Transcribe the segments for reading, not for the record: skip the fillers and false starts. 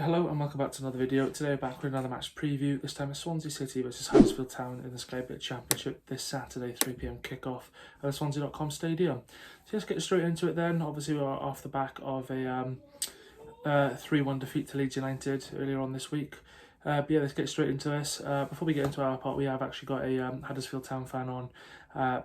Hello and welcome back to another video. Today we're back with another match preview. This time it's Swansea City versus Huddersfield Town in the Sky Bet Championship this Saturday 3 PM kickoff at the Swansea.com stadium. So let's get straight into it then. Obviously we're off the back of a 3-1 defeat to Leeds United earlier on this week. But yeah, let's get straight into this. Before we get into our part, we have actually got a Huddersfield Town fan on,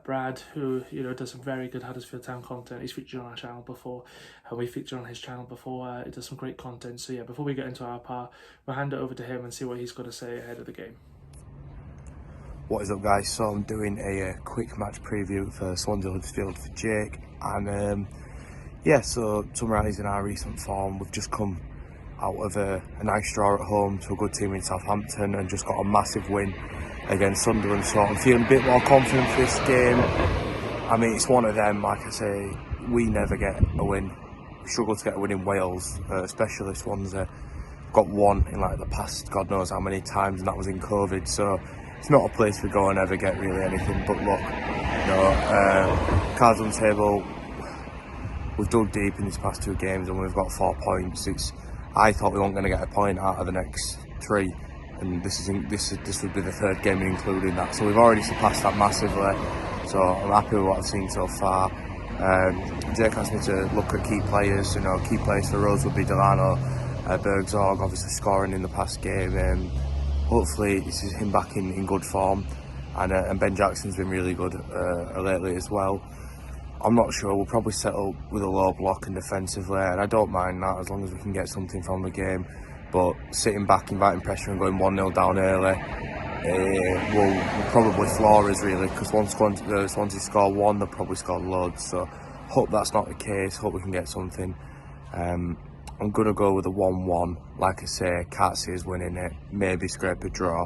Brad, who does some very good Huddersfield Town content. He's featured on our channel before, and we featured on his channel before. He does some great content. So yeah, before we get into our part, we'll hand it over to him and see what he's got to say ahead of the game. What is up, guys? So I'm doing a quick match preview for Swansea Huddersfield for Jake, and yeah, so summarising our recent form, we've just come out of a nice draw at home to a good team in Southampton and just got a massive win against Sunderland, so I'm feeling a bit more confident for this game. I mean, it's one of them, like I say, we never get a win. We struggle to get a win in Wales, especially Swansea. Got one in like the past God knows how many times, and that was in COVID, so it's not a place we go and ever get really anything but luck. Cards on the table, we've dug deep in these past 2 games and we've got 4 points. I thought we weren't going to get a point out of the next 3, and this would be the 3rd game including that. So we've already surpassed that massively. So I'm happy with what I've seen so far. Jake asked me to look at key players. Key players for us would be Delano, Bergzorg, obviously scoring in the past game. Hopefully this is him back in good form, and Ben Jackson's been really good lately as well. I'm not sure, we'll probably settle with a low block and defensively, and I don't mind that as long as we can get something from the game. But sitting back, inviting pressure and going 1-0 down early will probably floor us really, because once Swansea score 1, they'll probably score loads. So hope that's not the case, hope we can get something. I'm going to go with a 1-1. Like I say, can't see us winning it, maybe scrape a draw,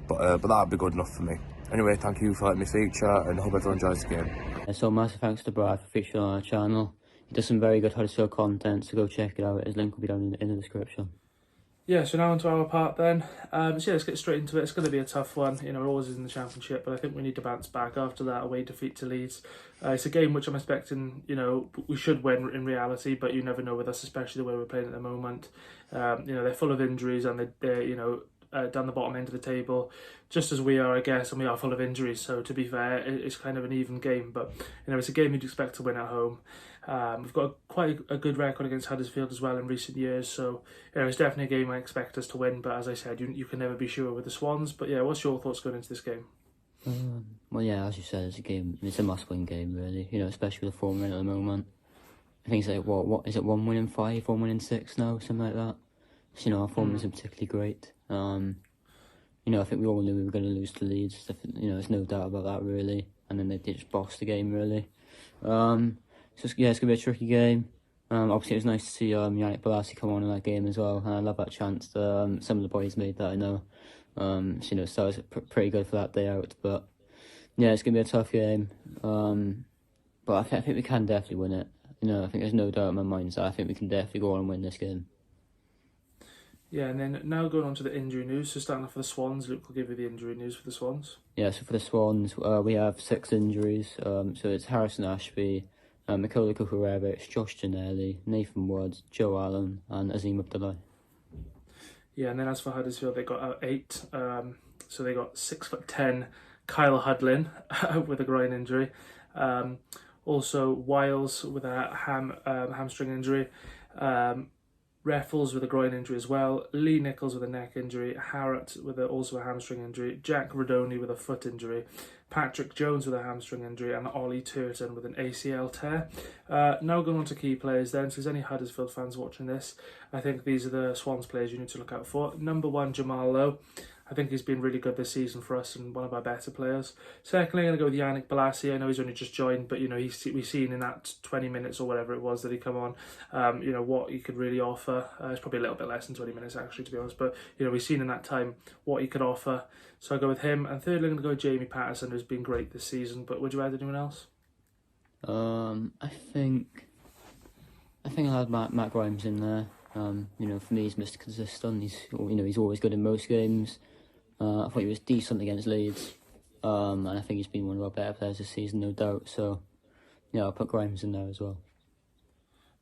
but that'd be good enough for me. Anyway, thank you for letting me feature, and I hope everyone enjoys the game. So massive thanks to Brad for featuring on our channel. He does some very good Huddersfield content, so go check it out. His link will be down in the description. Yeah, so now onto our part then. So yeah, let's get straight into it. It's going to be a tough one. It always is in the Championship, but I think we need to bounce back after that away defeat to Leeds. It's a game which I'm expecting, we should win in reality, but you never know with us, especially the way we're playing at the moment. They're full of injuries, and they're down the bottom end of the table, just as we are, I guess, and we are full of injuries. So to be fair, it's kind of an even game, but it's a game you'd expect to win at home. We've got quite a good record against Huddersfield as well in recent years, so it's definitely a game I expect us to win. But as I said, you can never be sure with the Swans. But yeah, what's your thoughts going into this game? Well, yeah, as you said, it's a must-win game, really. Especially with the form at the moment. I think it's like what is it? 1 win in 5, 1 win in 6 now, something like that. So, our form isn't particularly great. I think we all knew we were going to lose to Leeds. There's no doubt about that, really. And then they just bossed the game, really. So yeah, it's going to be a tricky game. Obviously, it was nice to see Yannick Bolasie come on in that game as well. And I love that chance that some of the boys made that, I know. So that was pretty good for that day out. But yeah, it's going to be a tough game. But I think we can definitely win it. I think there's no doubt in my mind. So I think we can definitely go on and win this game. Yeah, and then now going on to the injury news. So starting off with the Swans, Luke will give you the injury news for the Swans. Yeah, so for the Swans, we have 6 injuries. So it's Harrison Ashby, Mikola Kukurevic, Josh Janelli, Nathan Woods, Joe Allen, and Azim Abdullah. Yeah, and then as for Huddersfield, they got 8. So they got 6'10" Kyle Hudlin with a groin injury. Also Wiles with a hamstring injury. Raffles with a groin injury as well, Lee Nichols with a neck injury, Harrott with also a hamstring injury, Jack Rodoni with a foot injury, Patrick Jones with a hamstring injury, and Ollie Turton with an ACL tear. Now going on to key players then, so if there's any Huddersfield fans watching this, I think these are the Swans players you need to look out for. Number 1, Jamal Lowe. I think he's been really good this season for us and one of our better players. Secondly, I'm going to go with Yannick Bolasie. I know he's only just joined, but we've seen in that 20 minutes or whatever it was that he come on, what he could really offer. It's probably a little bit less than 20 minutes actually, to be honest, but we've seen in that time what he could offer. So I'll go with him. And thirdly, I'm going to go with Jamie Patterson, who's been great this season. But would you add anyone else? I think I'll add Matt Grimes in there. For me, he's Mr. Consistent. He's always good in most games. I thought he was decent against Leeds, and I think he's been one of our better players this season, no doubt. So, yeah, I'll put Grimes in there as well.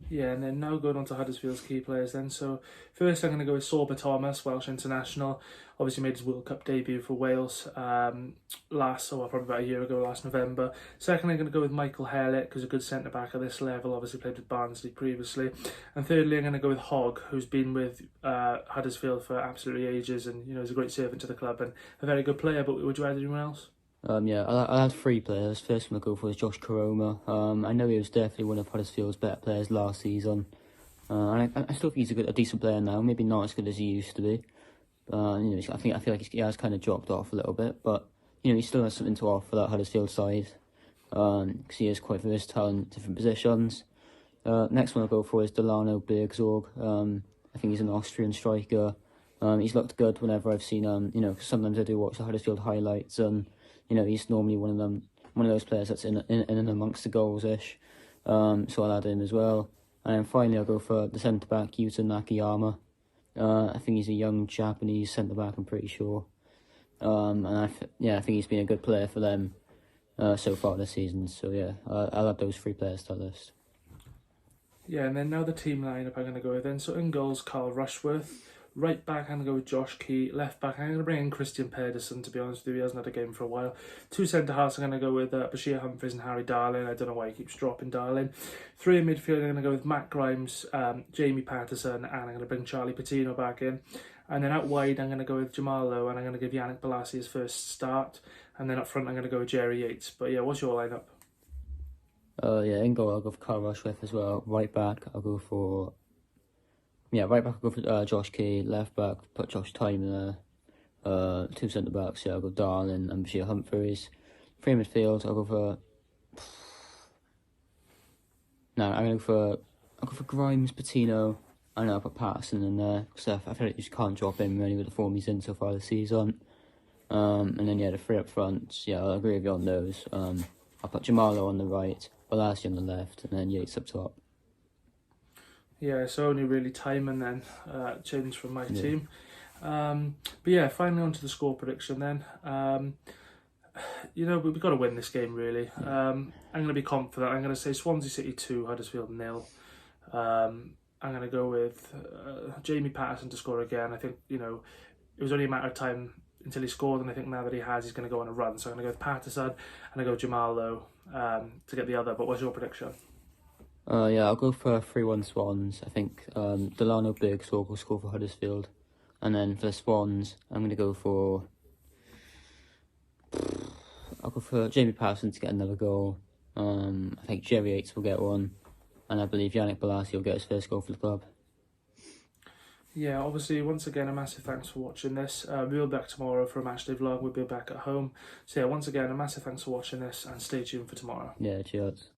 Yeah, and then now going on to Huddersfield's key players then. So first I'm going to go with Sorba Thomas, Welsh international. Obviously made his World Cup debut for Wales probably about a year ago, last November. Second I'm going to go with Michael Hellick, who's a good centre-back at this level, obviously played with Barnsley previously. And thirdly I'm going to go with Hogg, who's been with Huddersfield for absolutely ages, and he's a great servant to the club and a very good player. But would you add anyone else? Yeah, I had three players. First one I'll go for is Josh Koroma. I know he was definitely one of Huddersfield's better players last season. And I still think he's a decent player now. Maybe not as good as he used to be. I feel like he has kind of dropped off a little bit, but he still has something to offer that Huddersfield side. Because he is quite versatile in different positions. Next one I'll go for is Delano Bergzorg. I think he's an Austrian striker. He's looked good whenever I've seen cause sometimes I do watch the Huddersfield highlights, and he's normally one of those players that's in and amongst the goals ish. So I'll add him as well. And then finally I'll go for the centre back Yuta Nakayama. I think he's a young Japanese centre back, I'm pretty sure. And I think he's been a good player for them so far this season. So yeah, I'll add those three players to the list. Yeah, and then now the team lineup I'm going to go with then. So in goals, Carl Rushworth. Right back, I'm going to go with Josh Key. Left back, I'm going to bring in Christian Pedersen, to be honest with you. He hasn't had a game for a while. Two centre-halves, I'm going to go with Bashir Humphries and Harry Darling. I don't know why he keeps dropping Darling. Three in midfield, I'm going to go with Matt Grimes, Jamie Patterson, and I'm going to bring Charlie Patino back in. And then out wide, I'm going to go with Jamal Lowe, and I'm going to give Yannick Bolasie his first start. And then up front, I'm going to go with Jerry Yates. But yeah, what's your lineup? In goal, I'll go for Carl Rushworth as well. Right back, I'll go for Josh Key. Left back, put Josh Time in there. Two centre backs, I'll go Darling and Bashir Humphries. Three midfield, I'll go for Grimes, Patino, and I'll put Patterson in there because I feel like you just can't drop him really with the form he's in so far this season. And then the three up front, I'll agree with you on those. I'll put Jamalo on the right, Bolasie on the left, and then Yates up top. Yeah, so only really Timon then changed from my team. But yeah, finally on to the score prediction then. We've got to win this game really. I'm going to be confident. I'm going to say Swansea City 2, Huddersfield 0. I'm going to go with Jamie Patterson to score again. I think, it was only a matter of time until he scored, and I think now that he has, he's going to go on a run. So I'm going to go with Patterson, and I go with Jamal Lowe to get the other. But what's your prediction? I'll go for 3-1 Swans. I think Delano Bergzorg will score for Huddersfield. And then for the Swans, I'm going to go for... I'll go for Jamie Patterson to get another goal. I think Jerry Yates will get one. And I believe Yannick Bolasie will get his first goal for the club. Yeah, obviously, once again, a massive thanks for watching this. We'll be back tomorrow for a matchday vlog. We'll be back at home. So yeah, once again, a massive thanks for watching this, and stay tuned for tomorrow. Yeah, cheers.